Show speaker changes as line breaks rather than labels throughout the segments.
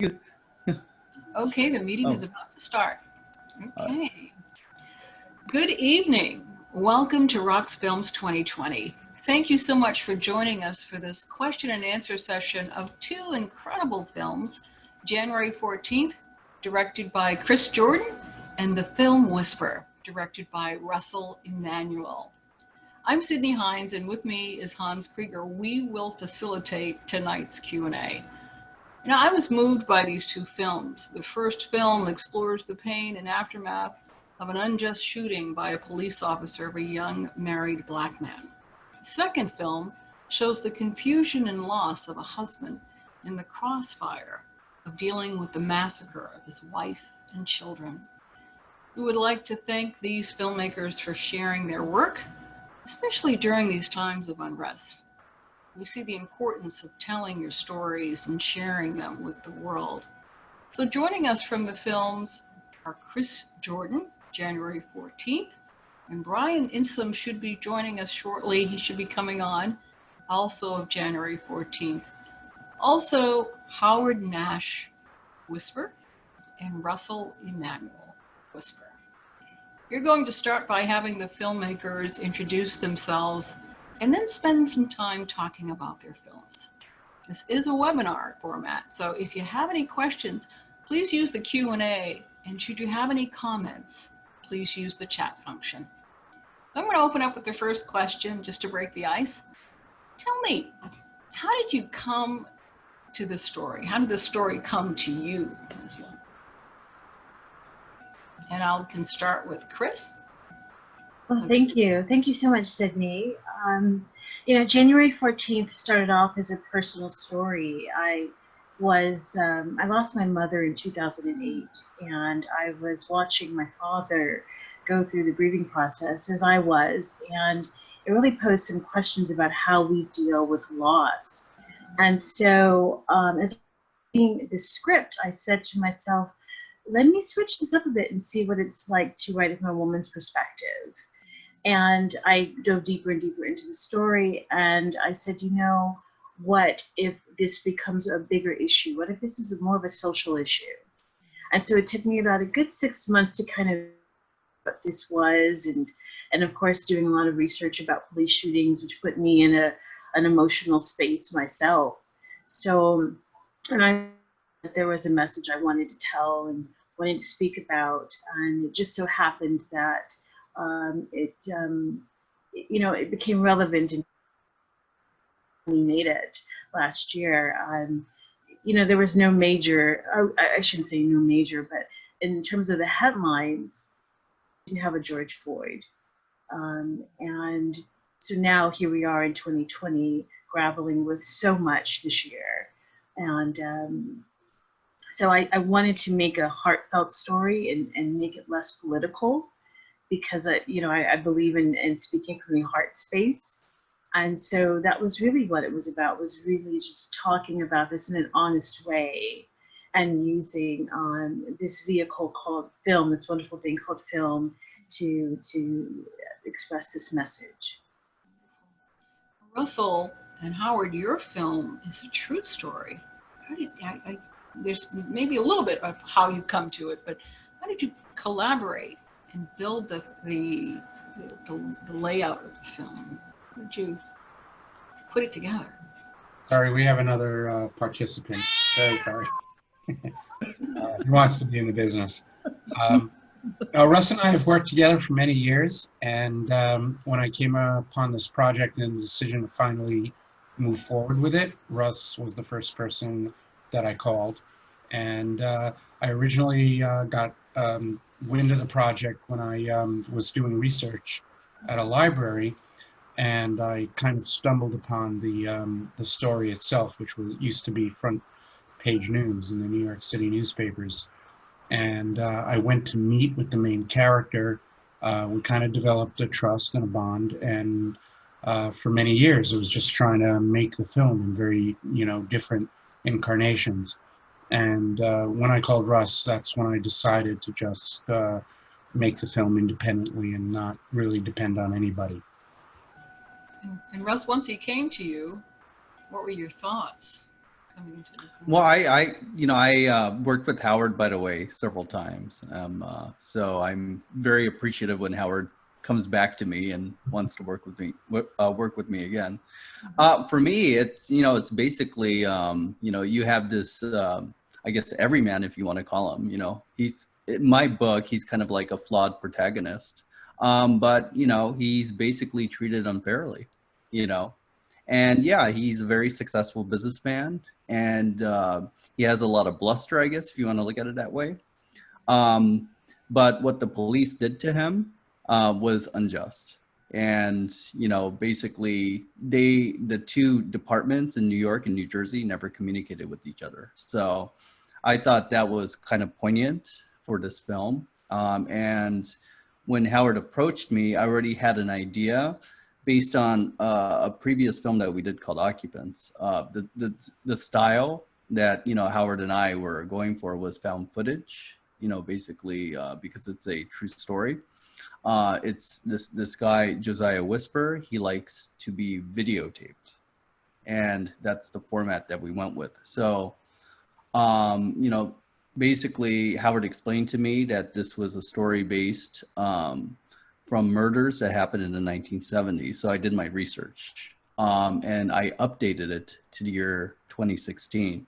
Okay, the meeting is about to start. Okay. Good evening. Welcome to RoxFilm's 2020. Thank you so much for joining us for this question and answer session of two incredible films, January 14th, directed by Chris Jordan, and The Film Whisper, directed by Russell Emmanuel. I'm Cyndee Hans, and with me is Hans Krieger. We will facilitate tonight's Q&A. Now, I was moved by these two films. The first film explores the pain and aftermath of an unjust shooting by a police officer of a young married Black man. The second film shows the confusion and loss of a husband in the crossfire of dealing with the massacre of his wife and children. We would like to thank these filmmakers for sharing their work, especially during these times of unrest. We see the importance of telling your stories and sharing them with the world. So joining us from the films are Chris Jordan, January 14th, and Brian Ipsom should be joining us shortly. He should be coming on, also of January 14th. Also, Howard Nash, Whisper, and Russell Emmanuel, Whisper. You're going to start by having the filmmakers introduce themselves and then spend some time talking about their films. This is a webinar format, so if you have any questions, please use the Q&A, and should you have any comments, please use the chat function. I'm going to open up with the first question just to break the ice. Tell me, how did you come to the story? How did the story come to you? And I can start with Chris.
Well, thank you. Thank you so much, Cyndee. January 14th started off as a personal story. I lost my mother in 2008, and I was watching my father go through the grieving process as I was, and it really posed some questions about how we deal with loss. And so as reading the script, I said to myself, let me switch this up a bit and see what it's like to write it from a woman's perspective. And I dove deeper and deeper into the story, and I said, what if this becomes a bigger issue? What if this is more of a social issue? And so it took me about a good 6 months to kind of what this was, and of course doing a lot of research about police shootings, which put me in an emotional space myself. So, there was a message I wanted to tell and wanted to speak about, and it just so happened that it became relevant, and we made it last year. There was no major, I shouldn't say no major, but in terms of the headlines, we didn't have a George Floyd. And so now here we are in 2020, grappling with so much this year. And so I wanted to make a heartfelt story and make it less political, because I believe in speaking from the heart space. And so that was really what it was about, was really just talking about this in an honest way and using this vehicle called film, this wonderful thing called film, to express this message.
Russell and Howard, your film is a true story. There's maybe a little bit of how you come to it, but how did you collaborate and build the layout of the film? How did you put it together?
Sorry, we have another participant. Very sorry. He wants to be in the business. Russ and I have worked together for many years, and when I came upon this project and the decision to finally move forward with it, Russ was the first person that I called. And I originally got wind of the project when I was doing research at a library, and I kind of stumbled upon the story itself, which used to be front page news in the New York City newspapers. And I went to meet with the main character. We kind of developed a trust and a bond, and for many years it was just trying to make the film in very different incarnations. And when I called Russ, that's when I decided to just make the film independently and not really depend on anybody.
And Russ, once he came to you, what were your thoughts? coming into the film?
Well, I worked with Howard, by the way, several times. So I'm very appreciative when Howard comes back to me and wants to work with me again. For me, it's basically, you have this, I guess, everyman, if you want to call him, in my book, he's kind of like a flawed protagonist. But, he's basically treated unfairly, and yeah, he's a very successful businessman, and he has a lot of bluster, I guess, if you want to look at it that way. But what the police did to him was unjust. And, basically the two departments in New York and New Jersey never communicated with each other. So I thought that was kind of poignant for this film. And when Howard approached me, I already had an idea based on a previous film that we did called Occupants. The style that, Howard and I were going for was found footage, basically because it's a true story. It's this guy, Josiah Whisper, he likes to be videotaped. And that's the format that we went with. So, basically Howard explained to me that this was a story based from murders that happened in the 1970s. So I did my research and I updated it to the year 2016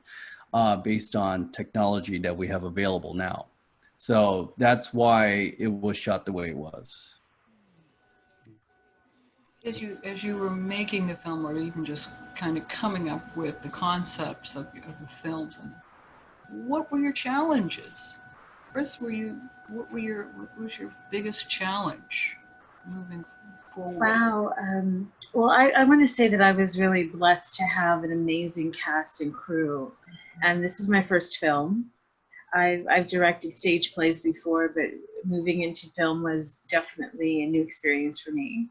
based on technology that we have available now. So that's why it was shot the way it was.
As you were making the film, or even just kind of coming up with the concepts of the films, and what were your challenges? Chris, what was your biggest challenge moving forward?
Wow. Well, I want to say that I was really blessed to have an amazing cast and crew. And this is my first film. I've directed stage plays before, but moving into film was definitely a new experience for me.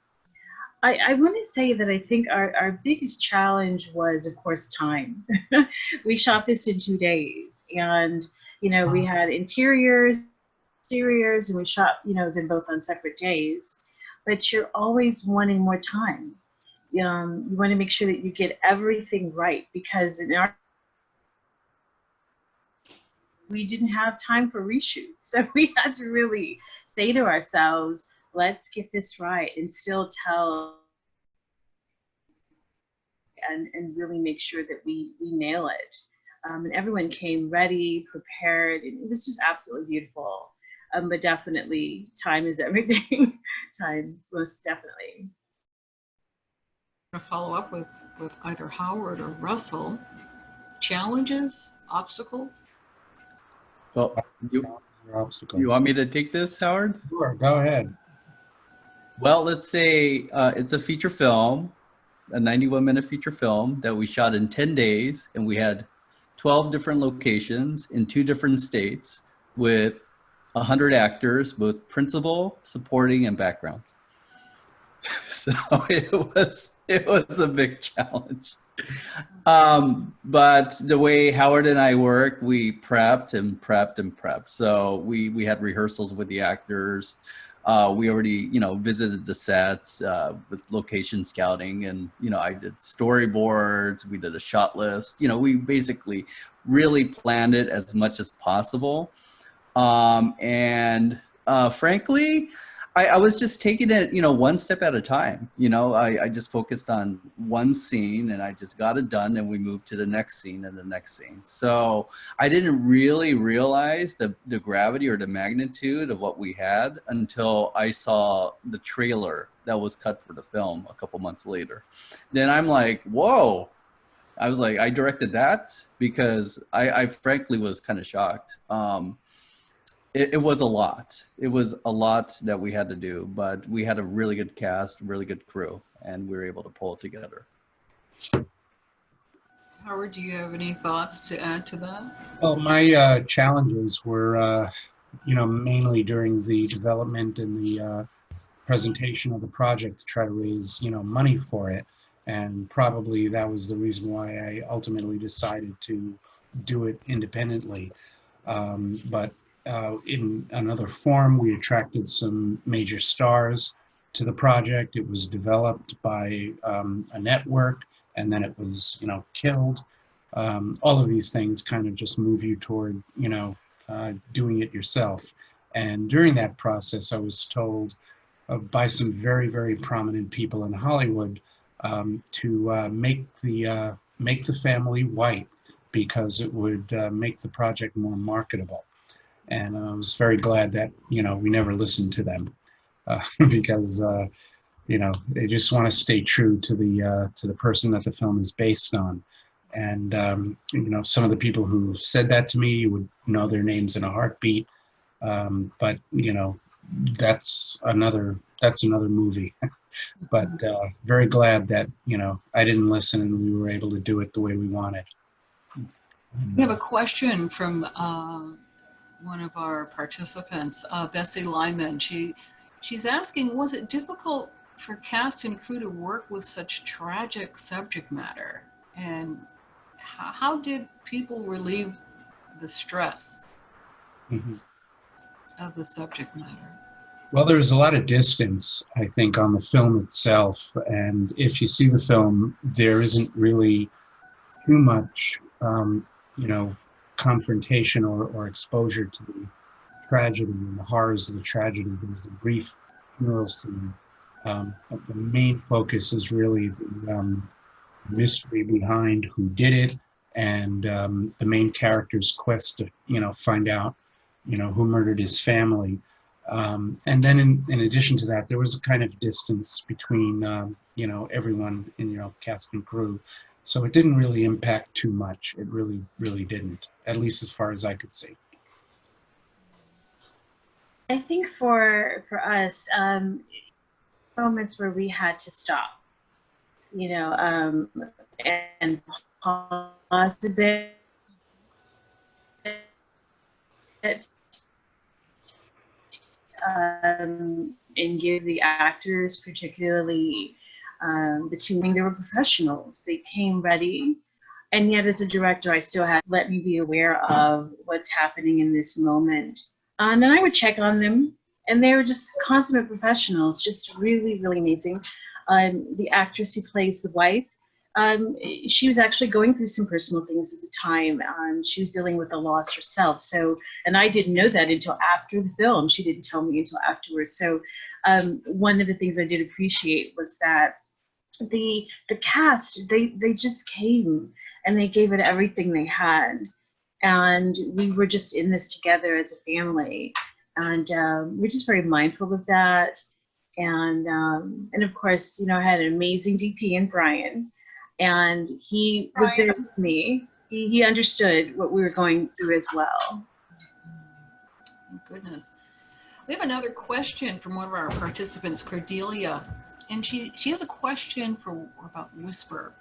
I want to say that I think our biggest challenge was, of course, time. We shot this in 2 days, and we had interiors, exteriors, and we shot them both on separate days. But you're always wanting more time. You want to make sure that you get everything right, because we didn't have time for reshoots. So we had to really say to ourselves, let's get this right and still tell and really make sure that we nail it. And everyone came ready, prepared, and it was just absolutely beautiful. But definitely time is everything. Time, most definitely.
I'm going to follow up with either Howard or Russell. Challenges, obstacles?
Well, you want me to take this, Howard?
Sure, go ahead.
Well, let's say it's a feature film, a 91-minute feature film that we shot in 10 days, and we had 12 different locations in 2 different states with 100 actors, both principal, supporting, and background. So it was a big challenge. But the way Howard and I work, we prepped and prepped and prepped. So we had rehearsals with the actors. We already, visited the sets with location scouting, and, I did storyboards. We did a shot list. We basically really planned it as much as possible. And frankly, I was just taking it, one step at a time. I just focused on one scene and I just got it done, and we moved to the next scene and the next scene. So I didn't really realize the gravity or the magnitude of what we had until I saw the trailer that was cut for the film a couple months later. Then I'm like, whoa. I was like, I directed that? Because I frankly was kind of shocked. It was a lot. It was a lot that we had to do, but we had a really good cast, really good crew, and we were able to pull it together.
Howard, do you have any thoughts to add to that?
Well, my challenges were, mainly during the development and the presentation of the project to try to raise, money for it. And probably that was the reason why I ultimately decided to do it independently. But in another form, we attracted some major stars to the project. It was developed by a network, and then it was, killed. All of these things kind of just move you toward, doing it yourself. And during that process, I was told by some very, very prominent people in Hollywood to make the family white because it would make the project more marketable. And I was very glad that we never listened to them because they just want to stay true to the person that the film is based on. And some of the people who said that to me, you would know their names in a heartbeat. But that's another movie. But very glad that I didn't listen and we were able to do it the way we wanted.
We have a question from one of our participants, Bessie Lyman. She's asking, was it difficult for cast and crew to work with such tragic subject matter? And how did people relieve the stress of the subject matter?
Well, there was a lot of distance, I think, on the film itself. And if you see the film, there isn't really too much, confrontation or exposure to the tragedy and the horrors of the tragedy. There's a brief funeral scene. But the main focus is really the mystery behind who did it and the main character's quest to, find out, who murdered his family. And then in addition to that, there was a kind of distance between, everyone in, cast and crew. So it didn't really impact too much. It really, really didn't, at least as far as I could see.
I think for us, moments where we had to stop, and pause a bit, and give the actors, particularly the two, they were professionals. They came ready. And yet as a director, I still had let me be aware of what's happening in this moment. And then I would check on them, and they were just consummate professionals, just really, really amazing. The actress who plays the wife, she was actually going through some personal things at the time. She was dealing with a loss herself. So, and I didn't know that until after the film. She didn't tell me until afterwards. So one of the things I did appreciate was that the cast, they just came and they gave it everything they had. And we were just in this together as a family. And we're just very mindful of that. And of course, I had an amazing DP in Brian. And he was there with me. He understood what we were going through as well.
Oh, goodness. We have another question from one of our participants, Cordelia. And she has a question about Wisper.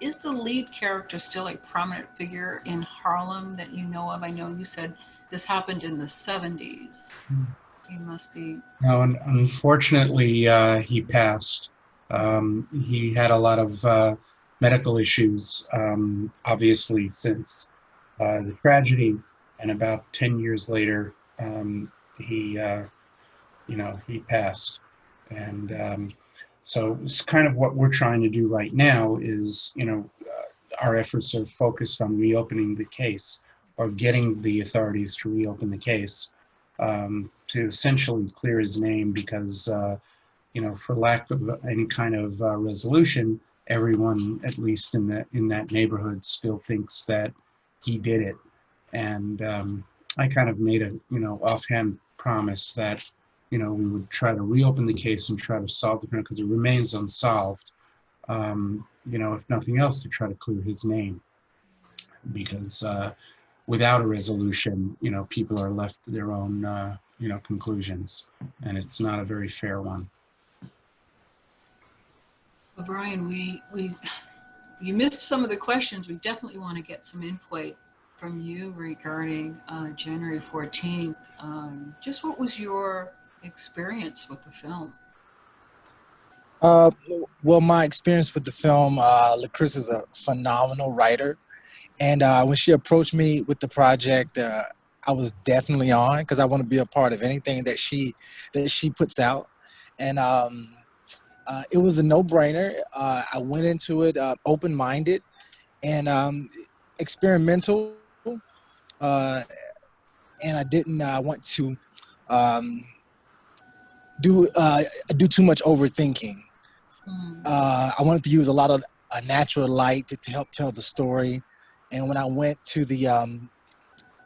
Is the lead character still a prominent figure in Harlem that you know of? I know you said this happened in the 70s. He must be.
No, unfortunately, he passed. He had a lot of medical issues, obviously, since the tragedy. And about 10 years later, he passed. And so it's kind of what we're trying to do right now is, our efforts are focused on reopening the case or getting the authorities to reopen the case to essentially clear his name because, for lack of any kind of resolution, everyone, at least in that neighborhood, still thinks that he did it. And I kind of made a, offhand promise that, we would try to reopen the case and try to solve the crime because it remains unsolved. If nothing else, to try to clear his name, because without a resolution, people are left to their own, conclusions, and it's not a very fair one.
Well, Brian, you missed some of the questions. We definitely want to get some input from you regarding January 14th. Just what was your experience with the film?
Well, my experience with the film, LaCris is a phenomenal writer. And when she approached me with the project, I was definitely on because I want to be a part of anything that she puts out. And it was a no-brainer. I went into it open-minded. and experimental, and I didn't want to um, do too much overthinking. I wanted to use a lot of natural light to help tell the story. And when I went to the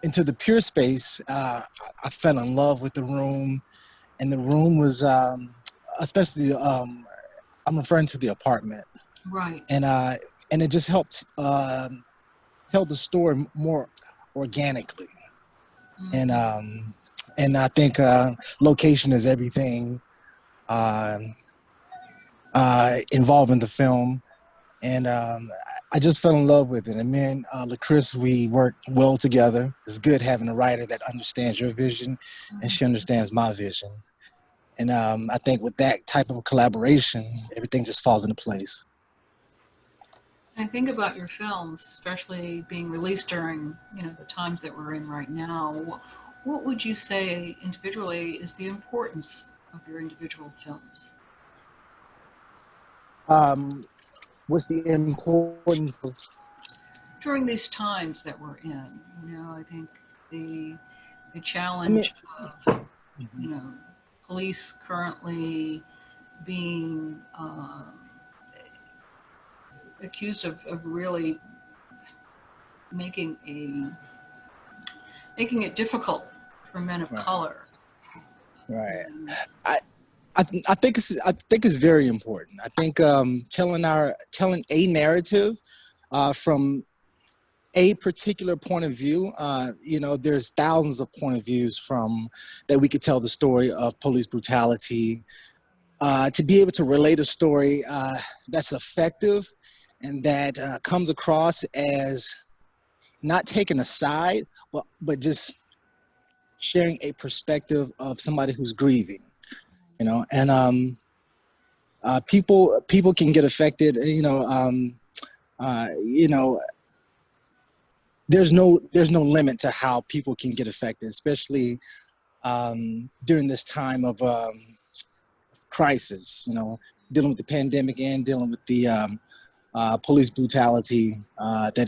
into the pure space, I fell in love with the room, and the room was especially I'm referring to the apartment,
Right.
And it just helped tell the story more organically. And I think location is everything involving the film. And I just fell in love with it. And me and LaChris, we work well together. It's good having a writer that understands your vision and she understands my vision. And I think with that type of collaboration, everything just falls into place.
I think about your films, especially being released during, the times that we're in right now. What would you say individually is the importance of your individual films?
What's the importance of
during these times that we're in? I think the challenge of police currently being accused of really making it difficult for men of color.
Right. I think it's very important. I think telling a narrative from a particular point of view. There's thousands of point of views from that we could tell the story of police brutality. To be able to relate a story that's effective and that comes across as not taking a side, but just sharing a perspective of somebody who's grieving. And people can get affected. There's no limit to how people can get affected, especially during this time of crisis. Dealing with the pandemic and dealing with the police brutality that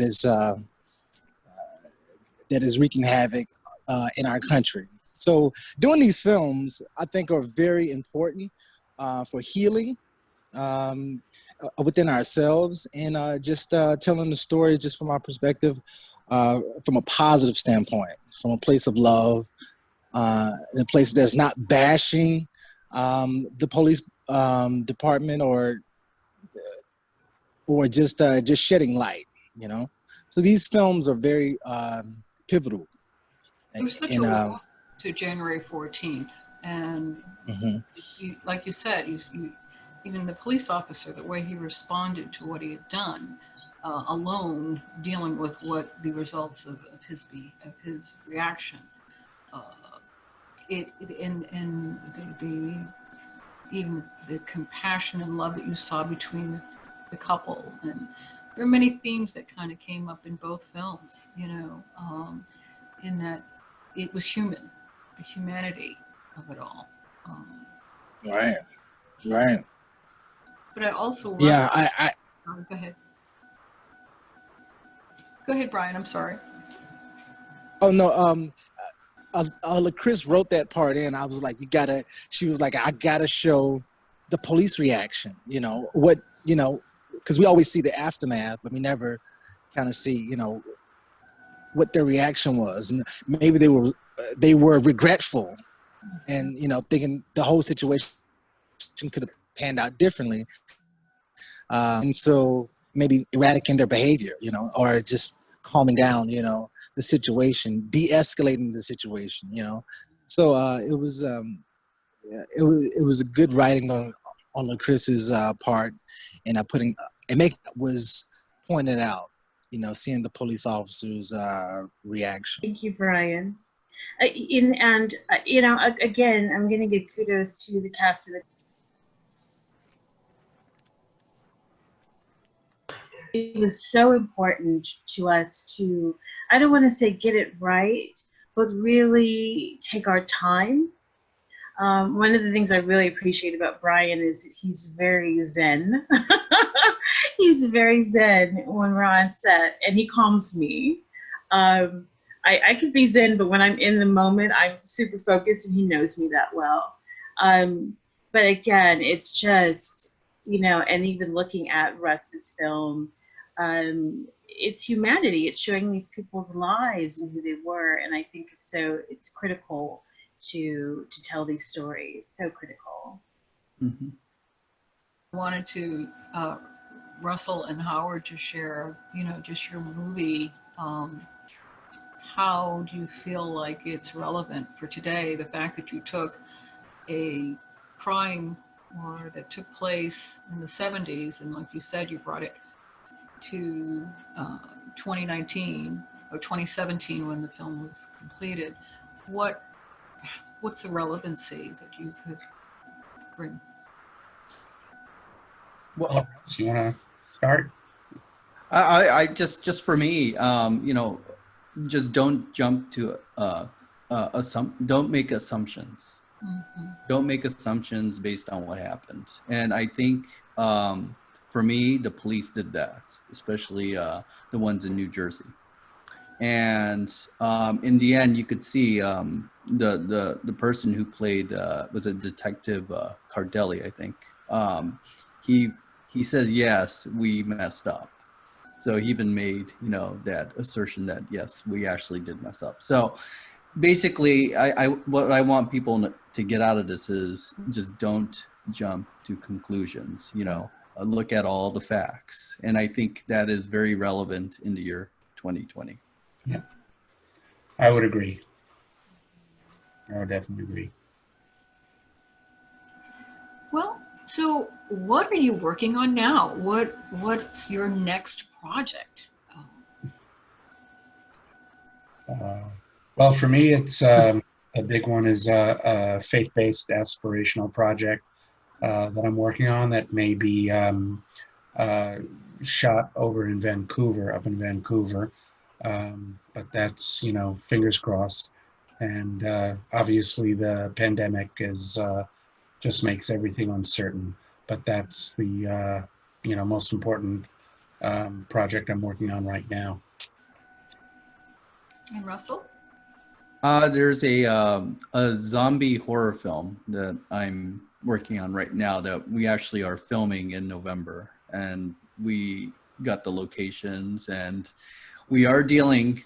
is wreaking havoc in our country. So doing these films, I think, are very important for healing within ourselves, and just telling the story just from our perspective, from a positive standpoint, from a place of love, a place that's not bashing the police department or just shedding light. So these films are very pivotal.
There's such a lot to January 14th, and like you said, even the police officer, the way he responded to what he had done, alone dealing with what the results of his reaction, and even the compassion and love that you saw between the couple, and there are many themes that kind of came up in both films, in that it was human, the humanity of it all.
Right.
But I also love.
Yeah,
Go ahead. Go ahead, Brian. I'm sorry.
Oh no. Chris wrote that part in. I was like, she was like, I gotta show the police reaction. Because we always see the aftermath, but we never kind of see, what their reaction was. And maybe they were regretful and, thinking the whole situation could have panned out differently. And so maybe eradicating their behavior, or just calming down, the situation, de-escalating the situation, So it was a good writing on Chris's part, and making was pointed out, seeing the police officers' reaction.
Thank you, Brian. Again, I'm going to give kudos to the cast of the. It was so important to us to, I don't want to say get it right, but really take our time One of the things I really appreciate about Brian is that he's very zen. He's very zen when we're on set, and he calms me. I could be zen, but when I'm in the moment, I'm super focused, and he knows me that well. But again, it's just, you know, and even looking at Russ's film, it's humanity. It's showing these people's lives and who they were, and I think it's critical to tell these stories. So critical.
Mm-hmm.
I wanted to Russell and Howard to share, you know, just your movie. How do you feel like it's relevant for today? The fact that you took a crime or that took place in the 70s, and like you said, you brought it to 2019 or 2017 when the film was completed. What's the relevancy that you could bring?
Well, Russ, you want to start?
I just for me, you know, just don't jump to don't make assumptions.
Mm-hmm.
Don't make assumptions based on what happened. And I think for me, the police did that, especially the ones in New Jersey. And in the end, you could see the person who played was a Detective Cardelli, I think. He says, yes, we messed up. So he even made, you know, that assertion that yes, we actually did mess up. So basically, what I want people to get out of this is just don't jump to conclusions. You know, look at all the facts, and I think that is very relevant in the year 2020.
Yeah, I would agree. I would definitely agree.
Well, so what are you working on now? What's your next project?
Well, for me, it's a big one is a faith-based aspirational project that I'm working on that may be shot over in Vancouver, up in Vancouver. But that's, you know, fingers crossed. And obviously the pandemic is just makes everything uncertain. But that's the, you know, most important project I'm working on right now.
And Russell?
There's a zombie horror film that I'm working on right now that we actually are filming in November, and we got the locations, and we are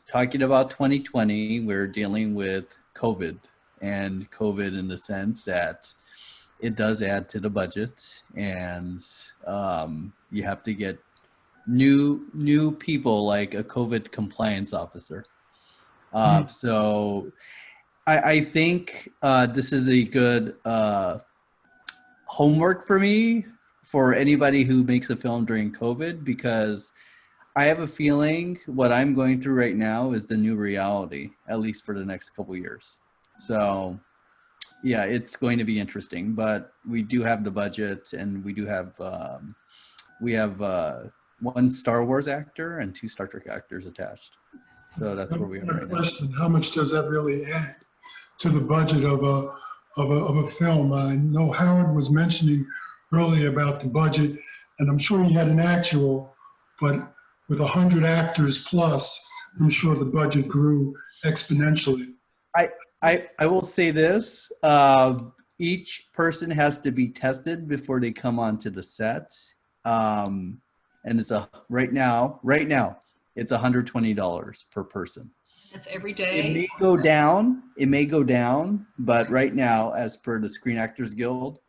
talking about 2020, we're dealing with COVID, and COVID in the sense that it does add to the budget, and you have to get new people like a COVID compliance officer. So I think this is a good homework for me, for anybody who makes a film during COVID, because I have a feeling what I'm going through right now is the new reality, at least for the next couple of years. So yeah, it's going to be interesting, but we do have the budget, and we do have, one Star Wars actor and 2 Star Trek actors attached. So that's where we are right now.
Question: how much does that really add to the budget of a film? I know Howard was mentioning earlier about the budget, and I'm sure he had an actual, but with 100 actors plus, I'm sure the budget grew exponentially.
I will say this: each person has to be tested before they come onto the set, and it's right now. It's $120 per person.
That's every day.
It may go down, but right now, as per the Screen Actors Guild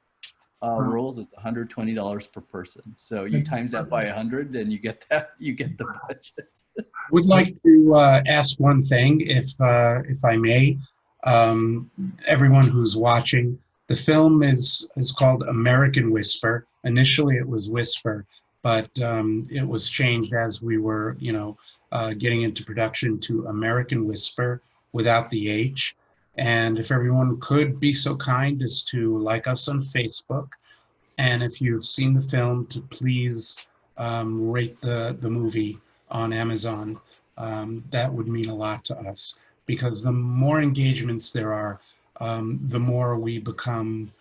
rules, it's $120 per person. So you times that by 100, and you get the budget.
Would like to ask one thing, if I may. Everyone who's watching, the film is called American Wisper. Initially, it was Whisper, but it was changed as we were, you know, getting into production to American Wisper without the H. And if everyone could be so kind as to like us on Facebook, and if you've seen the film, to please rate the movie on Amazon. That would mean a lot to us, because the more engagements there are, the more we become,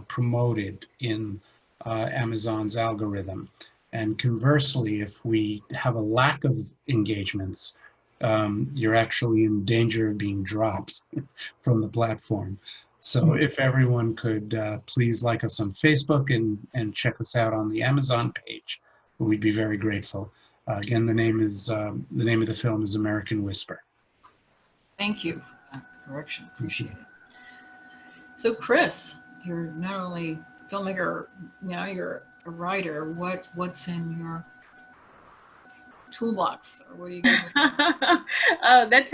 promoted in Amazon's algorithm. And conversely, if we have a lack of engagements, you're actually in danger of being dropped from the platform. So if everyone could please like us on Facebook and check us out on the Amazon page, we'd be very grateful. Again, the name of the film is American Whisper.
Thank you for that correction. Appreciate it. So, Chris, you're not only a filmmaker, now you're a writer. What's in your toolbox, or what do you got?
That's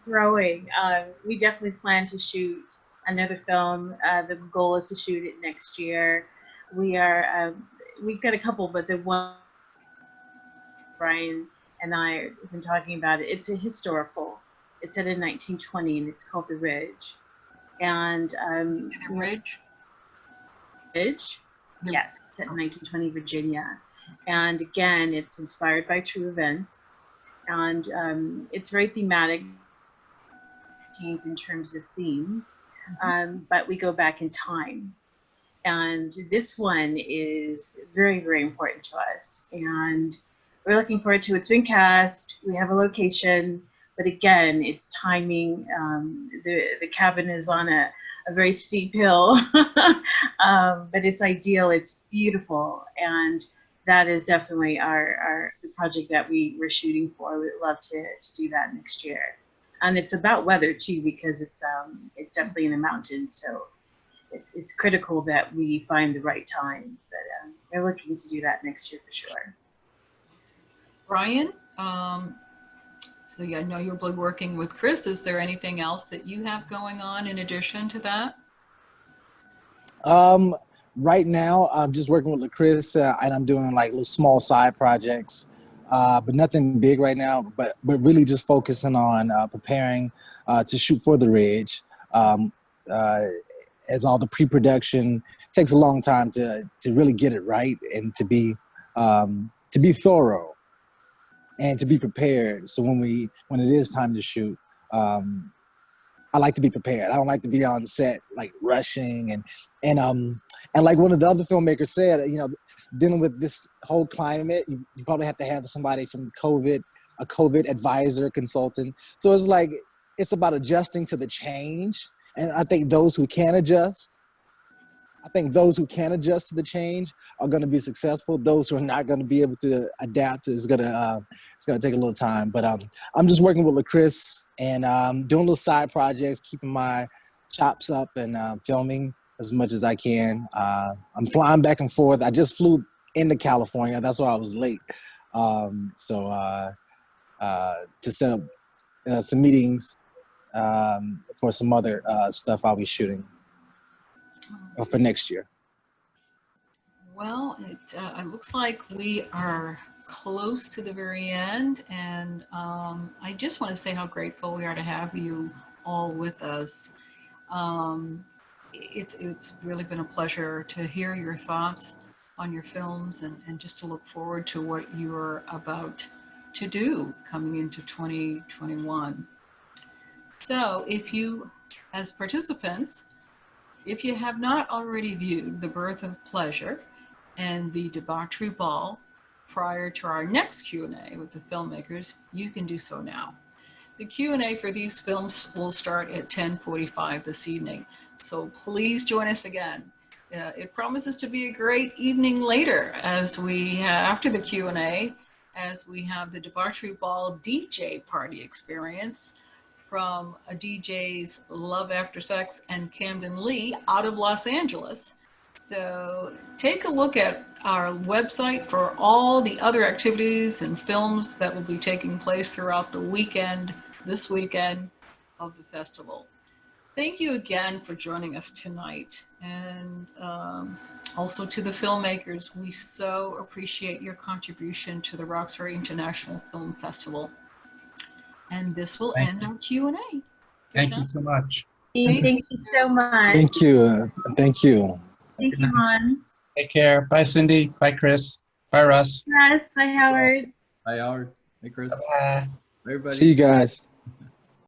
growing. We definitely plan to shoot another film. The goal is to shoot it next year. We've got a couple, but the one Brian and I have been talking about it. It's a historical. It's set in 1920, and it's called The Ridge. And
The Ridge?
Yes, it's set in 1920 Virginia. And again, it's inspired by true events. And it's very thematic in terms of theme, but we go back in time. And this one is very, very important to us. And we're looking forward to it. It's been cast. We have a location. But again, it's timing. The cabin is on a very steep hill, but it's ideal. It's beautiful. And that is definitely the project that we're shooting for. We'd love to do that next year. And it's about weather too, because it's definitely in the mountains. So it's critical that we find the right time. But we're looking to do that next year for sure.
Brian, so yeah, I know you'll be working with Chris. Is there anything else that you have going on in addition to that?
Right now, I'm just working with Chris, and I'm doing like little small side projects, but nothing big right now. But really just focusing on preparing to shoot for The Ridge. As all the pre-production takes a long time to really get it right and to be thorough and to be prepared. So when it is time to shoot, I like to be prepared. I don't like to be on set like rushing and like one of the other filmmakers said, dealing with this whole climate, you probably have to have somebody from a COVID advisor, consultant. So it's about adjusting to the change. And I think those who can adjust to the change are going to be successful. Those who are not going to be able to adapt it's going to take a little time. But I'm just working with Chris and doing little side projects, keeping my chops up and filming as much as I can. I'm flying back and forth. I just flew into California. That's why I was late. To set up some meetings for some other stuff I'll be shooting for next year.
Well, it looks like we are close to the very end, and I just want to say how grateful we are to have you all with us. It's really been a pleasure to hear your thoughts on your films and just to look forward to what you're about to do coming into 2021. So if you, as participants, if you have not already viewed The Birth of Pleasure and The Debauchery Ball prior to our next Q&A with the filmmakers, you can do so now. The Q&A for these films will start at 10:45 this evening, so please join us again. It promises to be a great evening later after the Q&A, as we have the Debauchery Ball DJ party experience from a DJ's Love After Sex and Camden Lee out of Los Angeles. So take a look at our website for all the other activities and films that will be taking place throughout this weekend of the festival. Thank you again for joining us tonight. And also to the filmmakers, we so appreciate your contribution to the Roxbury International Film Festival. And this will end our Q&A.
Thank you so much.
Thank you so much.
Thank you. Thank you.
Thank you, Hans.
Take care. Bye, Cyndee. Bye, Chris. Bye, Russ.
Yes, bye, Howard.
Hi, Howard. Hey, Chris.
Bye.
Everybody.
See you guys.